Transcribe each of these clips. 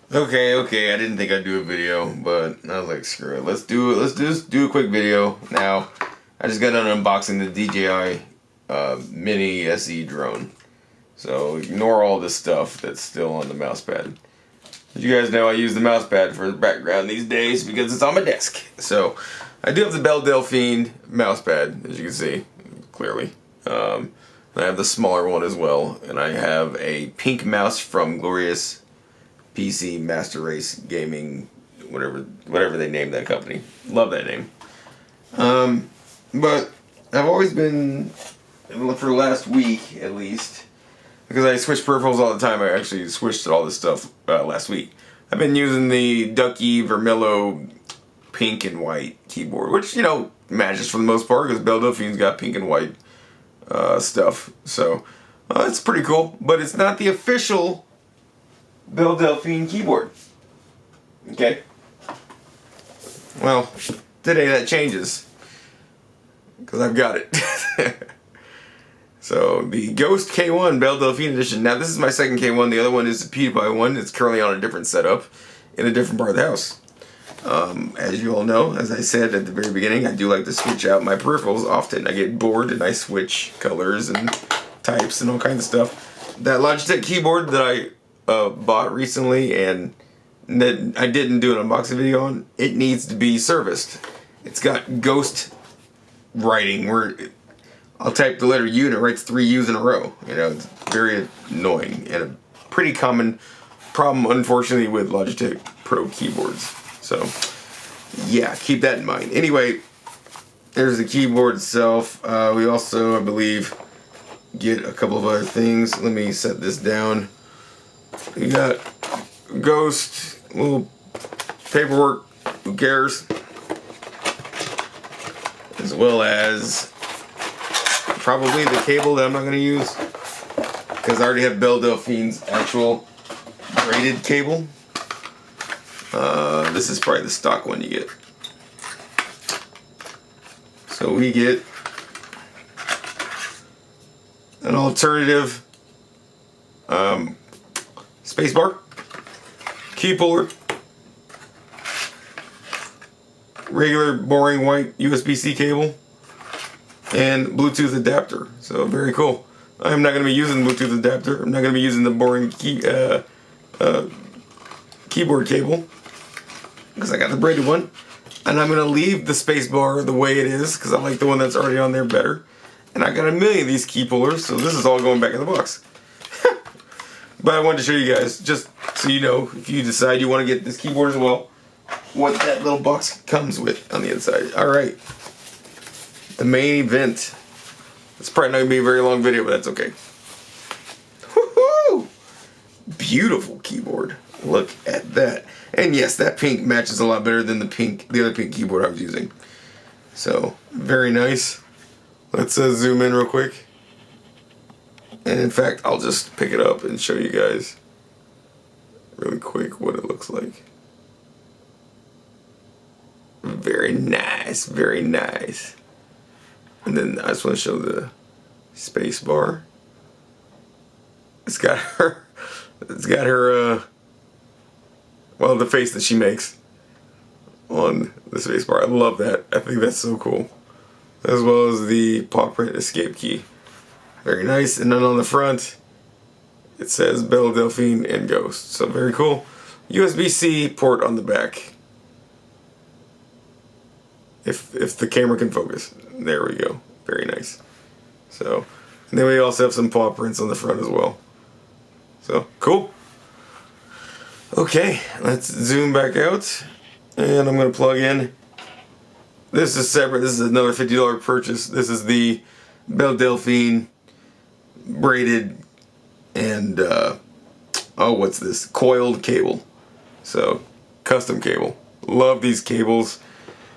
Okay, I didn't think I'd do a video, but I was like, screw it. Let's do it. Let's just do a quick video. Now, I just got done unboxing the DJI Mini SE drone. So ignore all this stuff that's still on the mouse pad. As you guys know, I use the mouse pad for the background these days because it's on my desk. So, I do have the Belle Delphine mouse pad, as you can see, clearly. I have the smaller one as well, and I have a pink mouse from Glorious PC Master Race Gaming, whatever they named that company. Love that name. But I've always been, for the last week at least, because I switch peripherals all the time. I actually switched all this stuff last week. I've been using the Ducky Vermillo pink and white keyboard, which, you know, matches for the most part because Belle Delphine's got pink and white stuff. So it's pretty cool, but it's not the official Belle Delphine keyboard. Okay. Well, today that changes because I've got it. So the Ghost K1 Belle Delphine edition. Now this is my second K1. The other one is the PewDiePie one. It's currently on a different setup in a different part of the house. As you all know, as I said at the very beginning, I do like to switch out my peripherals often. I get bored and I switch colors and types and all kinds of stuff. That Logitech keyboard that I bought recently and that I didn't do an unboxing video on, it needs to be serviced. It's got ghost writing where I'll type the letter U and it writes 3 U's in a row. You know, it's very annoying and a pretty common problem, unfortunately, with Logitech Pro keyboards. So, yeah, keep that in mind. Anyway, there's the keyboard itself. We also, I believe, get a couple of other things. Let me set this down. We got Ghost, little paperwork, who cares? As well as probably the cable that I'm not going to use because I already have Belle Delphine's actual braided cable. This is probably the stock one you get. So we get an alternative spacebar, key puller, regular boring white USB-C cable, and Bluetooth adapter. So very cool. I'm not going to be using the Bluetooth adapter. I'm not going to be using the boring keyboard cable because I got the braided one. And I'm going to leave the space bar the way it is because I like the one that's already on there better. And I got a million of these key pullers, so this is all going back in the box. But I wanted to show you guys, just so you know, if you decide you want to get this keyboard as well, what that little box comes with on the inside. Alright. The main event. It's probably not going to be a very long video, but that's okay. Woohoo! Beautiful keyboard. Look at that. And yes, that pink matches a lot better than the other pink keyboard I was using. So, very nice. Let's zoom in real quick. And in fact, I'll just pick it up and show you guys really quick what it looks like. Very nice, very nice. And then I just want to show the space bar. It's got her, well, the face that she makes on the space bar. I love that. I think that's so cool. As well as the paw print escape key. Very nice. And then on the front, it says Belle Delphine and Ghost. So very cool. USB-C port on the back. If the camera can focus. There we go. Very nice. So, and then we also have some paw prints on the front as well. So, cool. Okay, let's zoom back out. And I'm going to plug in. This is separate. This is another $50 purchase. This is the Belle Delphine braided and, oh, what's this? Coiled cable. So, custom cable. Love these cables.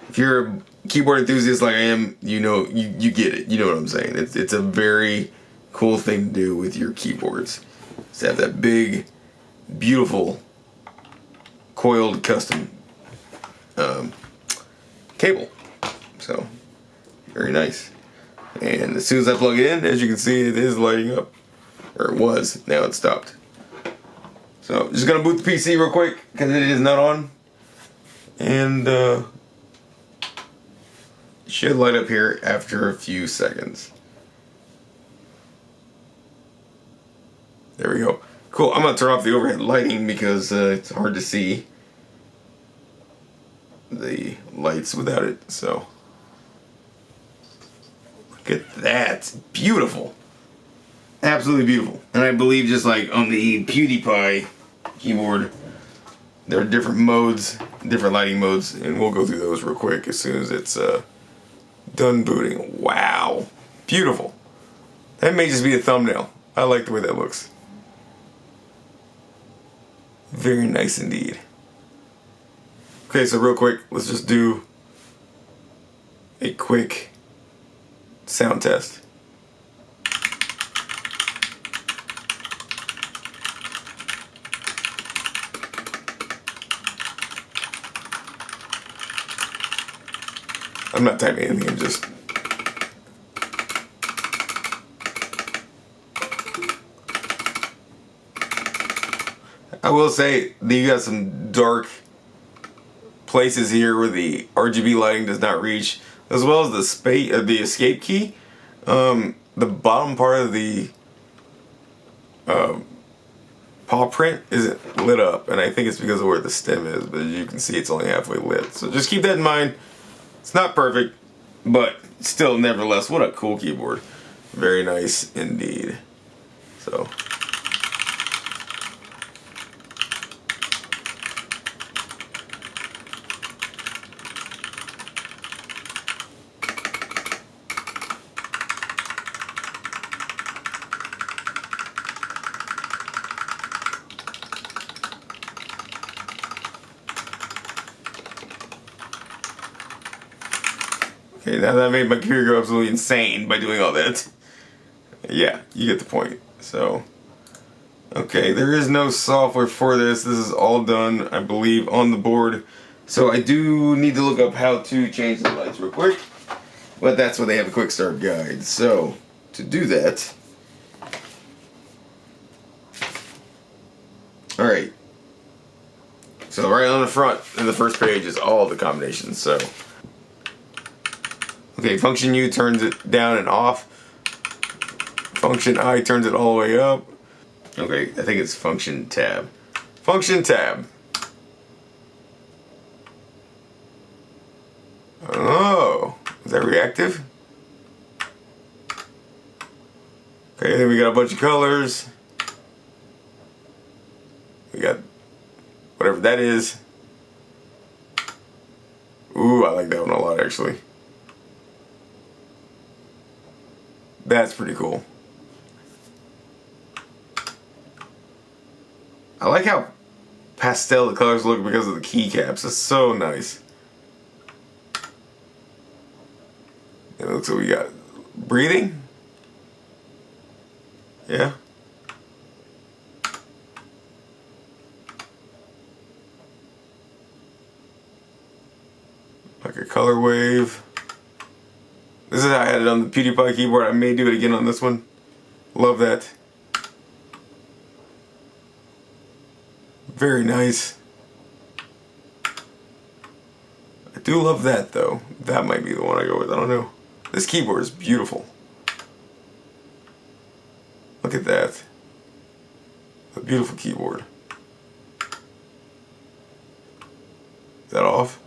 If you're a keyboard enthusiast like I am, you know, you get it. You know what I'm saying. It's a very cool thing to do with your keyboards. To have that big, beautiful, coiled custom cable. So, very nice. And as soon as I plug it in, as you can see, it is lighting up. Or it was. Now it's stopped. So just gonna boot the PC real quick because it is not on, and should light up here after a few seconds. There we go. Cool. I'm gonna turn off the overhead lighting because it's hard to see the lights without it. So look at that. Beautiful. Absolutely beautiful. And I believe just like on the PewDiePie keyboard, there are different modes, different lighting modes, and we'll go through those real quick as soon as it's done booting. Wow. Beautiful. That may just be a thumbnail. I like the way that looks. Very nice indeed. Okay, so real quick, let's just do a quick sound test. I'm not typing anything, I'm just... I will say that you got some dark places here where the RGB lighting does not reach, as well as the escape key. The bottom part of the paw print isn't lit up, and I think it's because of where the stem is, but as you can see, it's only halfway lit. So just keep that in mind. It's not perfect, but still, nevertheless, what a cool keyboard. Very nice indeed. So... Okay, now that made my computer go absolutely insane by doing all that. Yeah, you get the point. So, okay, there is no software for this. This is all done, I believe, on the board. So I do need to look up how to change the lights real quick. But that's where they have a quick start guide. So, to do that... Alright. So right on the front, in the first page, is all the combinations, so... Okay, function U turns it down and off. Function I turns it all the way up. Okay, I think it's function tab. Function tab. Oh, is that reactive? Okay, then we got a bunch of colors. We got whatever that is. Ooh, I like that one a lot actually. That's pretty cool. I like how pastel the colors look because of the keycaps. It's so nice. It looks like we got breathing. Yeah. Like a color wave. This is how I had it on the PewDiePie keyboard. I may do it again on this one. Love that. Very nice. I do love that though. That might be the one I go with. I don't know. This keyboard is beautiful. Look at that. A beautiful keyboard. Is that off?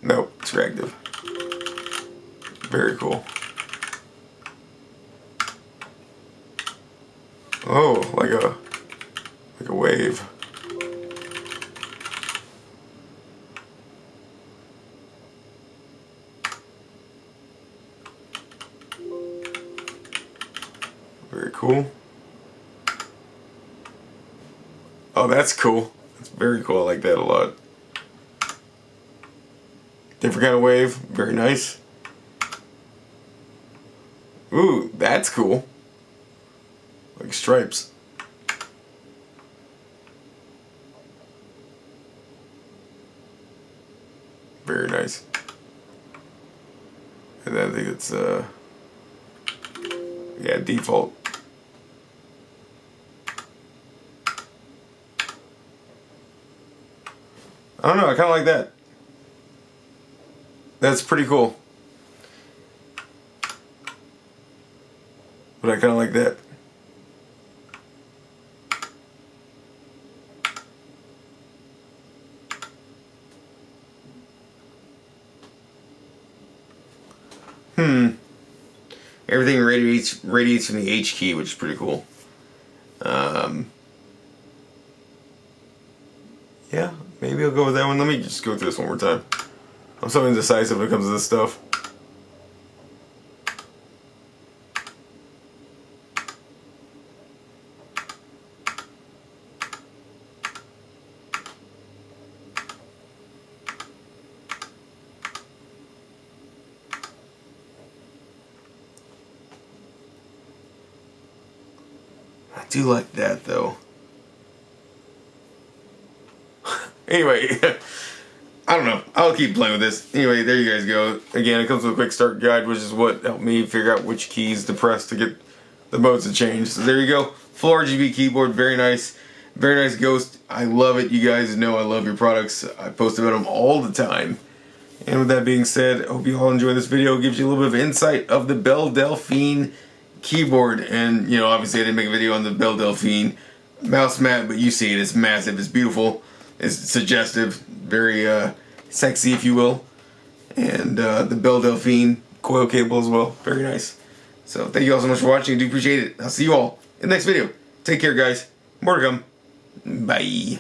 Nope, it's reactive. Very cool. Oh, like a wave. Very cool. Oh, that's cool. That's very cool. I like that a lot. Different kind of wave. Very nice. Ooh, that's cool. Like stripes. Very nice. And then I think it's yeah, default. I don't know, I kind of like that. That's pretty cool. But I kind of like that. Everything radiates from the H key, which is pretty cool. Yeah, maybe I'll go with that one. Let me just go through this one more time. I'm so indecisive when it comes to this stuff. I do like that though. Anyway, I don't know. I'll keep playing with this. Anyway, there you guys go. Again, it comes with a quick start guide, which is what helped me figure out which keys to press to get the modes to change. So there you go. Full RGB keyboard. Very nice. Very nice Ghost. I love it. You guys know I love your products. I post about them all the time. And with that being said, I hope you all enjoy this video. It gives you a little bit of insight of the Belle Delphine keyboard. And, you know, obviously I didn't make a video on the Belle Delphine mouse mat, but you see it. It's massive. It's beautiful. It's suggestive. Very sexy, if you will. And the Belle Delphine coil cable as well. Very nice. So thank you all so much for watching. I do appreciate it. I'll see you all in the next video. Take care, guys. More to come. Bye.